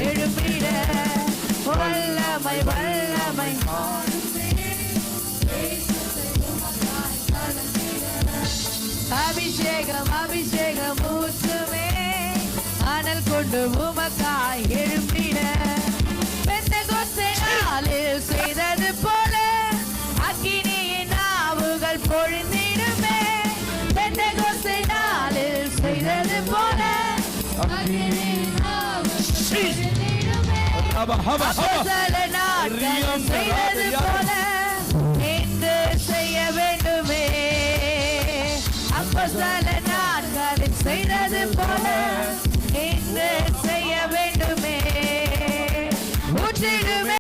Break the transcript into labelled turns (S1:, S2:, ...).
S1: எழுப்பிட வல்லமை வல்லமை அபிஷேகம் அபிஷேகம் ஊற்றுமே அனல் கொண்டு உமக்காய் எழுப்பிட பெந்தெகோஸ்தே நாளில் செய்தது போல அக்கினியின் நாவுகள் பொழிந்திடுமே பெந்தெகோஸ்தே நாளில் செய்தது போல அக்கினியின் நாவுகள் பொழிந்திடுமே அப்போஸ்தல நாட்களில் செய்தது போல இன்று செய்ய வேண்டுமே அப்போஸ்தல நாட்களில் செய்தது போல